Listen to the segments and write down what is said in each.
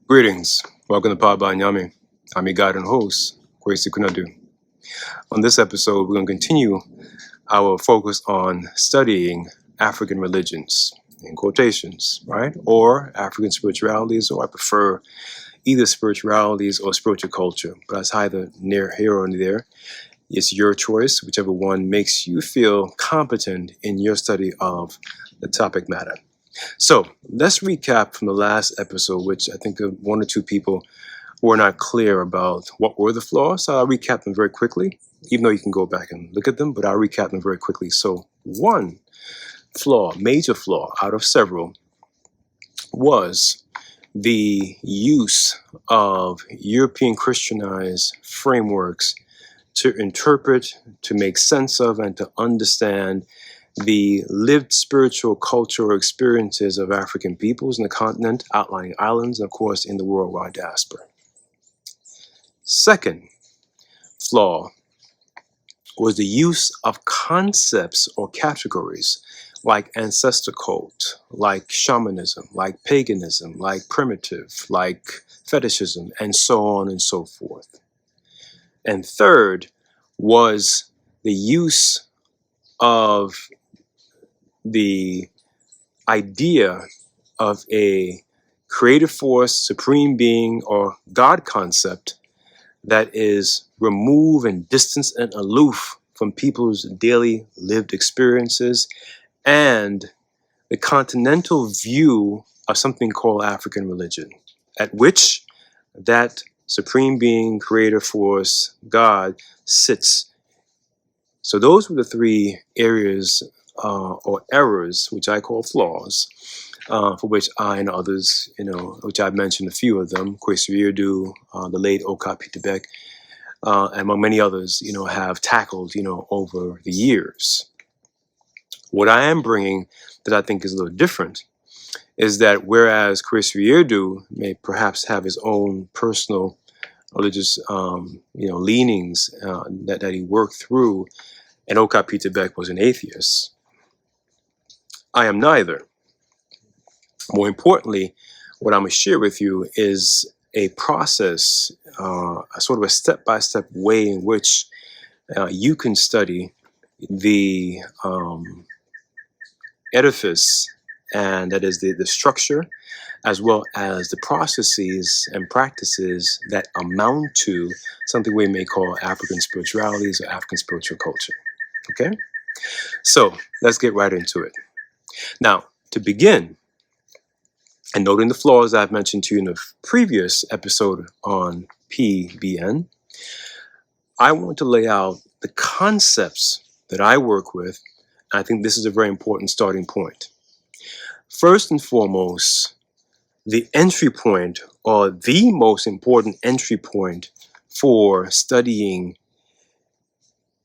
Greetings. Welcome to Powered by Nyame. I'm your guide and host, Kwesi Kunadu. On this episode, we're going to continue our focus on studying African religions, in quotations, right? Or African spiritualities, or I prefer either spiritualities or spiritual culture, but that's either near here or there. It's your choice, whichever one makes you feel competent in your study of the topic matter. So let's recap from the last episode, which I think one or two people were not clear about what were the flaws. So I'll recap them very quickly, even though you can go back and look at them, but I'll recap them very quickly. So one flaw, major flaw out of several, was the use of European Christianized frameworks to interpret, to make sense of, and to understand the lived spiritual cultural experiences of African peoples in the continent, outlying islands, and of course in the worldwide diaspora. Second flaw was the use of concepts or categories like ancestor cult, like shamanism, like paganism, like primitive, like fetishism, and so on and so forth. And third was the use of the idea of a creative force, supreme being, or God concept that is removed and distant and aloof from people's daily lived experiences, and the continental view of something called African religion, at which that supreme being, creator force, God sits. So those were the three areas or errors, which I call flaws, for which I and others, which I've mentioned a few of them, Kwesi the late Oka Peterbeck, and among many others, have tackled, over the years. What I am bringing that I think is a little different is that whereas Kwesi may perhaps have his own personal religious, leanings that he worked through, and Oka Peterbeck was an atheist, I am neither. More importantly, what I'm going to share with you is a process, a sort of a step-by-step way in which you can study the edifice, and that is the structure, as well as the processes and practices that amount to something we may call African spiritualities or African spiritual culture. Okay? So let's get right into it. Now, to begin, and noting the flaws I've mentioned to you in the previous episode on PBN, I want to lay out the concepts that I work with. I think this is a very important starting point. First and foremost, the entry point, or the most important entry point for studying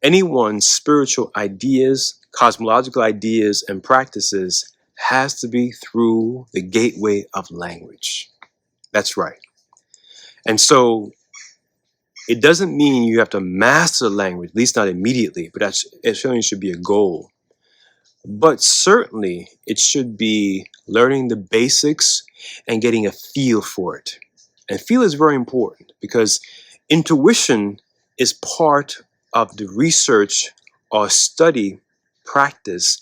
anyone's spiritual ideas, cosmological ideas, and practices has to be through the gateway of language. That's right. And so it doesn't mean you have to master the language, at least not immediately, but it certainly should be a goal. But certainly it should be learning the basics and getting a feel for it. And feel is very important because intuition is part of the research or study practice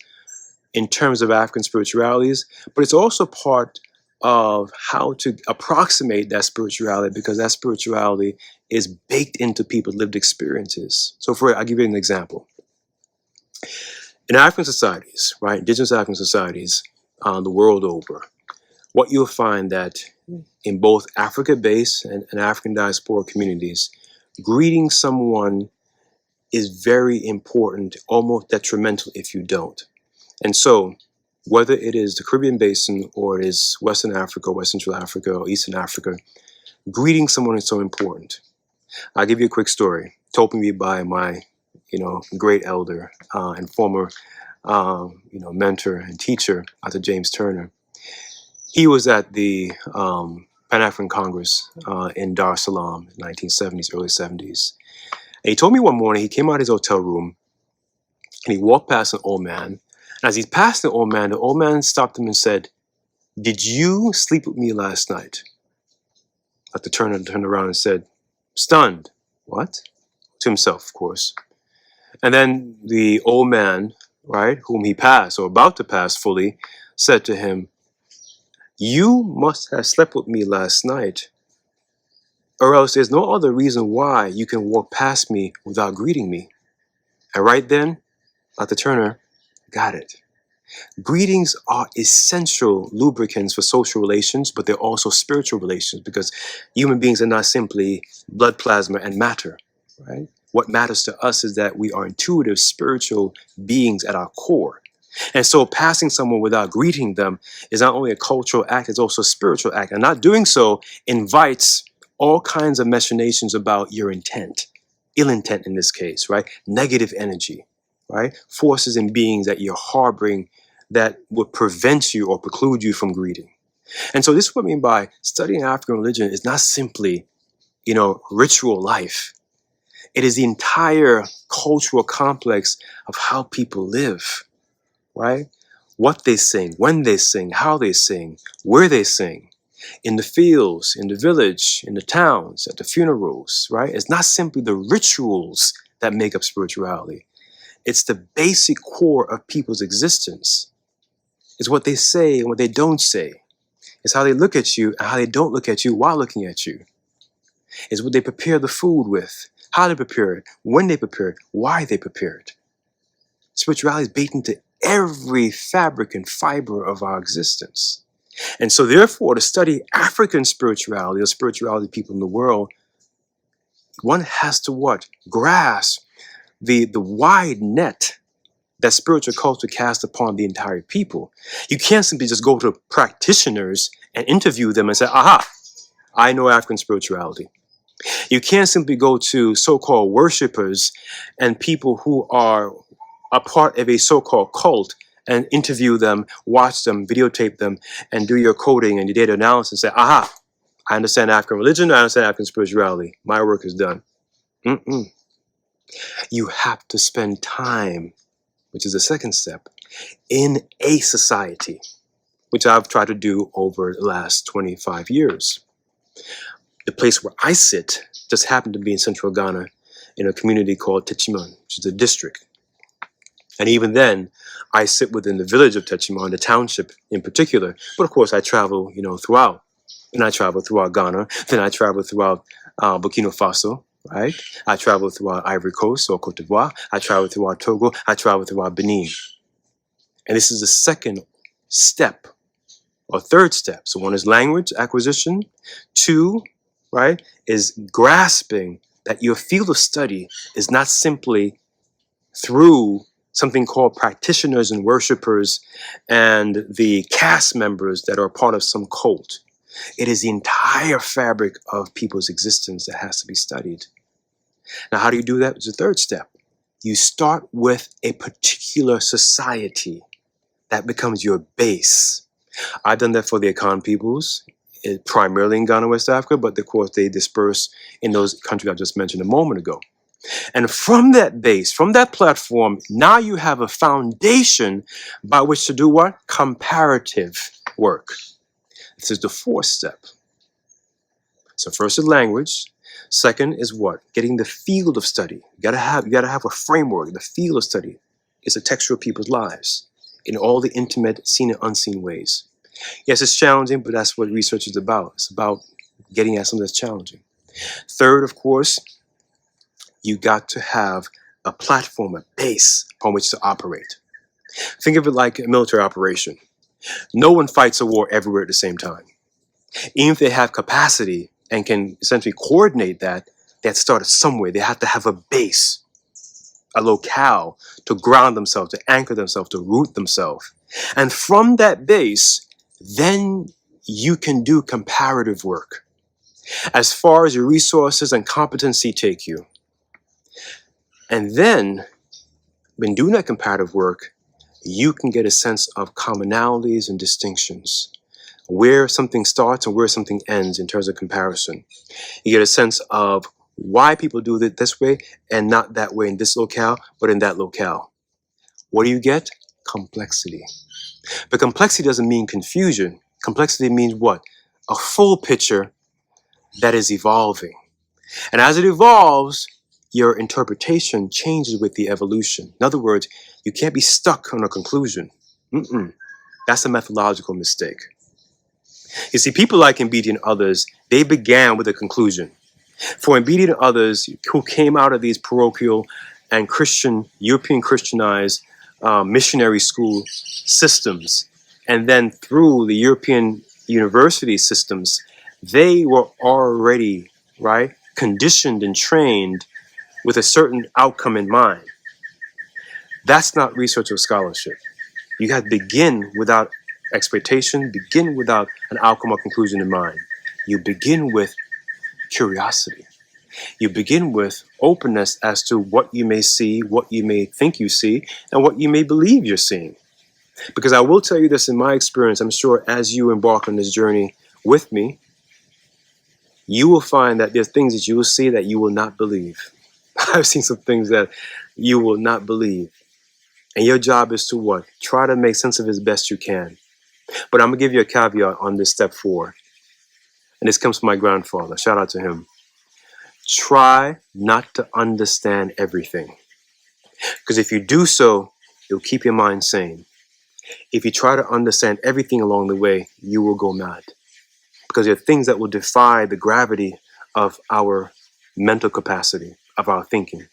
in terms of African spiritualities, but it's also part of how to approximate that spirituality, because that spirituality is baked into people's lived experiences. So I'll give you an example. In African societies, right, indigenous African societies the world over, what you'll find that in both Africa-based and African diaspora communities, greeting someone is very important, almost detrimental if you don't. And so, whether it is the Caribbean Basin or it is Western Africa, West Central Africa, or Eastern Africa, greeting someone is so important. I'll give you a quick story, told me by my, great elder and former, mentor and teacher, Dr. James Turner. He was at the Pan-African Congress in Dar es Salaam in the 1970s, early 70s. And he told me one morning he came out of his hotel room and he walked past an old man. And as he passed the old man stopped him and said, "Did you sleep with me last night?" Like the turner turned around and said, stunned. What? To himself, of course. And then the old man, right, whom he passed or about to pass fully, said to him, you must have slept with me last night, or else there's no other reason why you can walk past me without greeting me. And right then, Dr. Turner got it. Greetings are essential lubricants for social relations, but they're also spiritual relations, because human beings are not simply blood plasma and matter, right? What matters to us is that we are intuitive, spiritual beings at our core. And so passing someone without greeting them is not only a cultural act, it's also a spiritual act. And not doing so invites all kinds of machinations about your intent, ill intent in this case, right? Negative energy, right? Forces and beings that you're harboring that would prevent you or preclude you from greeting. And so this is what I mean by studying African religion is not simply, ritual life. It is the entire cultural complex of how people live, right? What they sing, when they sing, how they sing, where they sing, in the fields, in the village, in the towns, at the funerals, right? It's not simply the rituals that make up spirituality. It's the basic core of people's existence. It's what they say and what they don't say. It's how they look at you and how they don't look at you while looking at you. It's what they prepare the food with, how they prepare it, when they prepare it, why they prepare it. Spirituality is baked into every fabric and fiber of our existence. And so therefore, to study African spirituality, or spirituality of people in the world, one has to what? Grasp the wide net that spiritual culture casts upon the entire people. You can't simply just go to practitioners and interview them and say, aha, I know African spirituality. You can't simply go to so-called worshipers and people who are a part of a so-called cult and interview them, watch them, videotape them, and do your coding and your data analysis and say, aha, I understand African religion, I understand African spirituality. My work is done. You have to spend time, which is the second step, in a society, which I've tried to do over the last 25 years. The place where I sit just happened to be in central Ghana in a community called Techiman, which is a district. And even then, I sit within the village of Techiman, the township in particular. But of course, I travel, throughout. And I travel throughout Ghana. Then I travel throughout Burkina Faso, right? I travel throughout Ivory Coast or Cote d'Ivoire. I travel throughout Togo. I travel throughout Benin. And this is the second step or third step. So one is language acquisition. Two, right, is grasping that your field of study is not simply through something called practitioners and worshipers and the cast members that are part of some cult. It is the entire fabric of people's existence that has to be studied. Now, how do you do that? It's the third step. You start with a particular society that becomes your base. I've done that for the Akan peoples, primarily in Ghana, West Africa, but of course they disperse in those countries I just mentioned a moment ago. And from that base, from that platform, now you have a foundation by which to do what? Comparative work. This is the fourth step. So first is language. Second is what? Getting the field of study. You gotta have a framework. The field of study is a texture of people's lives in all the intimate, seen and unseen ways. Yes, it's challenging, but that's what research is about. It's about getting at something that's challenging. Third, of course, you got to have a platform, a base upon which to operate. Think of it like a military operation. No one fights a war everywhere at the same time. Even if they have capacity and can essentially coordinate that, they have to start somewhere. They have to have a base, a locale to ground themselves, to anchor themselves, to root themselves. And from that base, then you can do comparative work as far as your resources and competency take you. And then, when doing that comparative work, you can get a sense of commonalities and distinctions, where something starts and where something ends in terms of comparison. You get a sense of why people do it this way and not that way in this locale, but in that locale. What do you get? Complexity. But complexity doesn't mean confusion. Complexity means what? A full picture that is evolving. And as it evolves, your interpretation changes with the evolution. In other words, you can't be stuck on a conclusion. That's a methodological mistake. You see, people like Obedient Others, they began with a conclusion. For Obedient Others who came out of these parochial and Christian, European Christianized missionary school systems, and then through the European university systems, they were already, right, conditioned and trained with a certain outcome in mind. That's not research or scholarship. You have to begin without expectation, begin without an outcome or conclusion in mind. You begin with curiosity. You begin with openness as to what you may see, what you may think you see, and what you may believe you're seeing. Because I will tell you this in my experience, I'm sure as you embark on this journey with me, you will find that there's things that you will see that you will not believe. I've seen some things that you will not believe. And your job is to what? Try to make sense of it as best you can. But I'm going to give you a caveat on this step 4. And this comes from my grandfather. Shout out to him. Try not to understand everything. Because if you do so, you'll keep your mind sane. If you try to understand everything along the way, you will go mad. Because there are things that will defy the gravity of our mental capacity, of our thinking.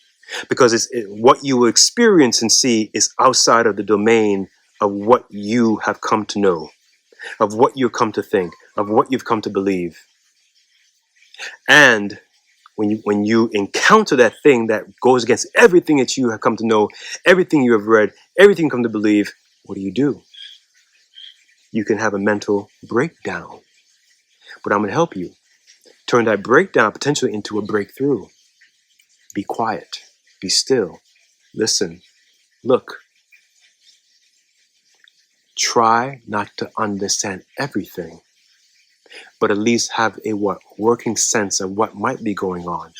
Because what you will experience and see is outside of the domain of what you have come to know, of what you've come to think, of what you've come to believe. And when you encounter that thing that goes against everything that you have come to know, everything you have read, everything you come to believe, what do? You can have a mental breakdown. But I'm going to help you. Turn that breakdown potentially into a breakthrough. Be quiet. Be still. Listen. Look. Try not to understand everything, but at least have a working sense of what might be going on.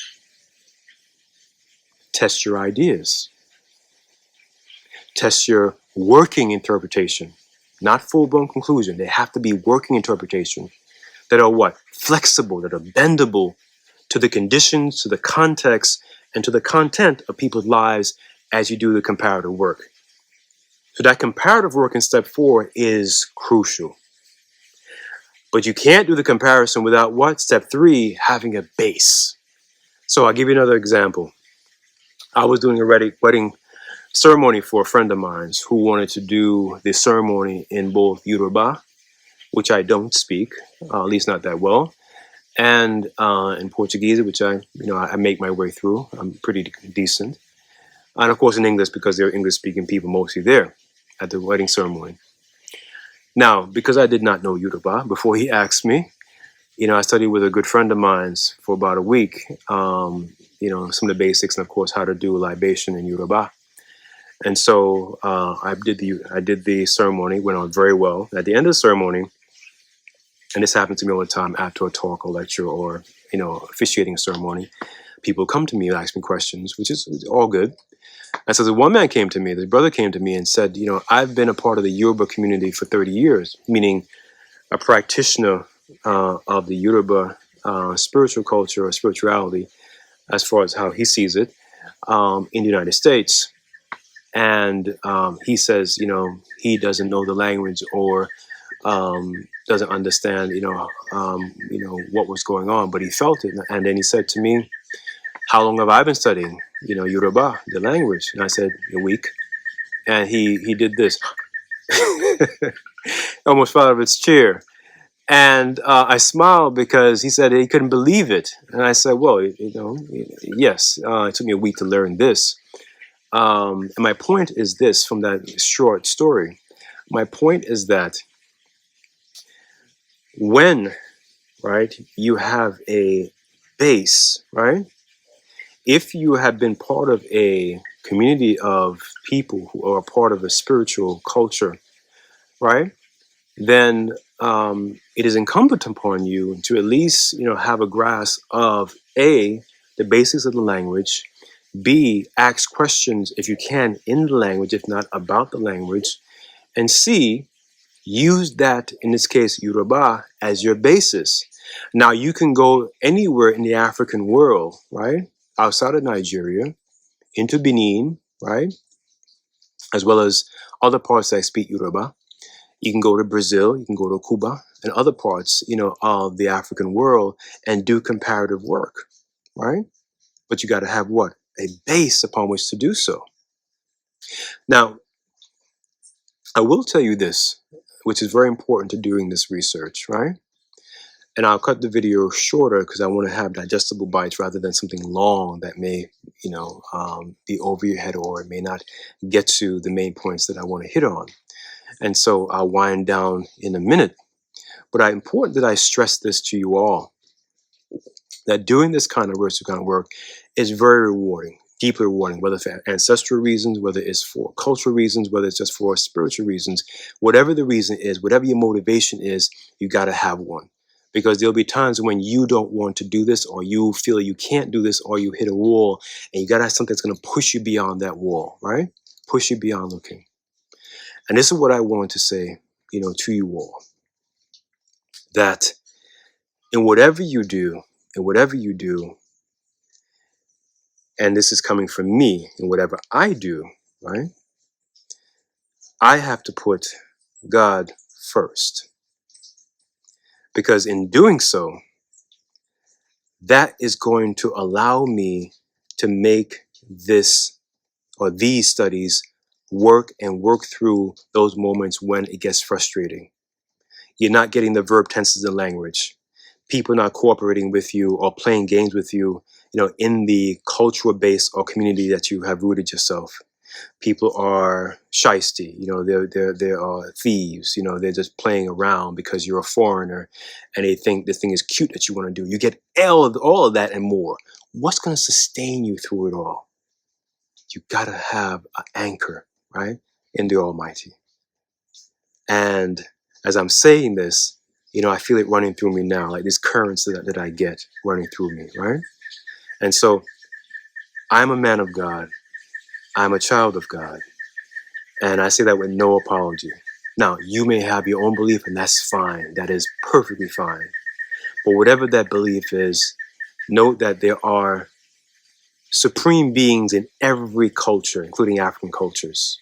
Test your ideas. Test your working interpretation, not full-blown conclusion. They have to be working interpretation that are what? Flexible, that are bendable to the conditions, to the context, and to the content of people's lives as you do the comparative work. So that comparative work in step 4 is crucial. But you can't do the comparison without what? Step 3, having a base. So I'll give you another example. I was doing a wedding ceremony for a friend of mine who wanted to do the ceremony in both Yoruba, which I don't speak, at least not that well, and in Portuguese, which I make my way through. I'm pretty decent. And of course in English, because there are English-speaking people mostly there at the wedding ceremony. Now, because I did not know Yoruba, before he asked me, I studied with a good friend of mine for about a week, some of the basics, and of course how to do libation in Yoruba. And so I did the ceremony, went on very well. At the end of the ceremony, and this happens to me all the time after a talk or lecture or, officiating a ceremony, people come to me and ask me questions, which is all good. And so the one man came to me, the brother came to me and said, I've been a part of the Yoruba community for 30 years, meaning a practitioner of the Yoruba spiritual culture or spirituality, as far as how he sees it, in the United States. And he says, he doesn't know the language or doesn't understand, what was going on, but he felt it. And then he said to me, how long have I been studying, Yoruba, the language? And I said, a week. And he did this, almost fell out of his chair. And I smiled because he said he couldn't believe it. And I said, well, yes, it took me a week to learn this. And my point is this from that short story. My point is that when, right, you have a base, right? If you have been part of a community of people who are part of a spiritual culture, right, then it is incumbent upon you to at least, have a grasp of A, the basics of the language, B, ask questions if you can in the language, if not about the language, and C, use that, in this case, Yoruba, as your basis. Now, you can go anywhere in the African world, right? Outside of Nigeria, into Benin, right? As well as other parts that speak Yoruba. You can go to Brazil, you can go to Cuba, and other parts, of the African world and do comparative work, right? But you got to have what? A base upon which to do so. Now, I will tell you this, which is very important to doing this research, right? And I'll cut the video shorter because I want to have digestible bites rather than something long that may, be over your head, or it may not get to the main points that I want to hit on. And so I'll wind down in a minute. But it's important that I stress this to you all, that doing this kind of work is very rewarding, deeply rewarding, whether for ancestral reasons, whether it's for cultural reasons, whether it's just for spiritual reasons. Whatever the reason is, whatever your motivation is, you got to have one. Because there'll be times when you don't want to do this, or you feel you can't do this, or you hit a wall, and you got to have something that's going to push you beyond that wall, right? Push you beyond looking. And this is what I want to say, to you all, that in whatever you do, and this is coming from me, in whatever I do, right? I have to put God first. Because in doing so, that is going to allow me to make this or these studies work through those moments when it gets frustrating. You're not getting the verb tenses in language. People not cooperating with you or playing games with you, in the cultural base or community that you have rooted yourself. People are shisty, they're thieves, they're just playing around because you're a foreigner and they think this thing is cute that you want to do. You get all of that and more. What's going to sustain you through it all? You got to have an anchor, right, in the Almighty. And as I'm saying this, I feel it running through me now, like these currents that I get running through me, right? And so I'm a man of God. I'm a child of God. And I say that with no apology. Now, you may have your own belief, and that's fine. That is perfectly fine. But whatever that belief is, note that there are supreme beings in every culture, including African cultures.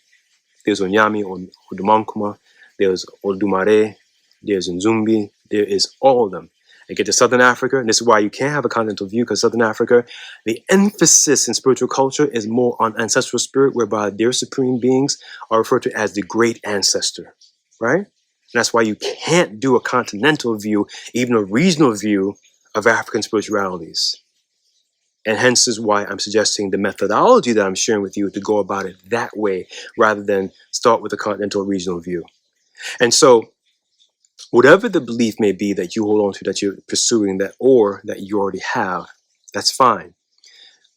There's Nyame or Odumankuma, there's Odumare, there's Nzumbi, there is all of them. And get to Southern Africa, and this is why you can't have a continental view, because Southern Africa, the emphasis in spiritual culture is more on ancestral spirit, whereby their supreme beings are referred to as the great ancestor, right? And that's why you can't do a continental view, even a regional view of African spiritualities. And hence is why I'm suggesting the methodology that I'm sharing with you to go about it that way, rather than start with a continental regional view. And so whatever the belief may be that you hold on to, that you're pursuing, that or that you already have, that's fine.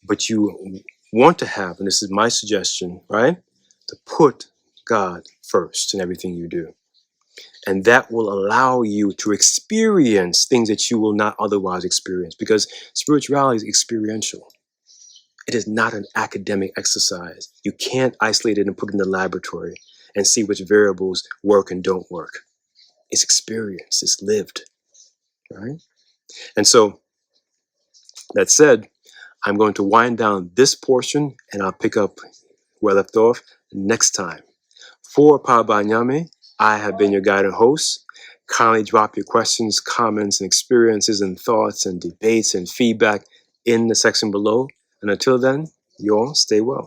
But you want to have, and this is my suggestion, right, to put God first in everything you do. And that will allow you to experience things that you will not otherwise experience, because spirituality is experiential. It is not an academic exercise. You can't isolate it and put it in the laboratory and see which variables work and don't work. It's experience, it's lived, right? And so, that said, I'm going to wind down this portion and I'll pick up where I left off next time. For Paba Nyame, I have been your guide and host. Kindly drop your questions, comments, and experiences and thoughts and debates and feedback in the section below. And until then, you all stay well.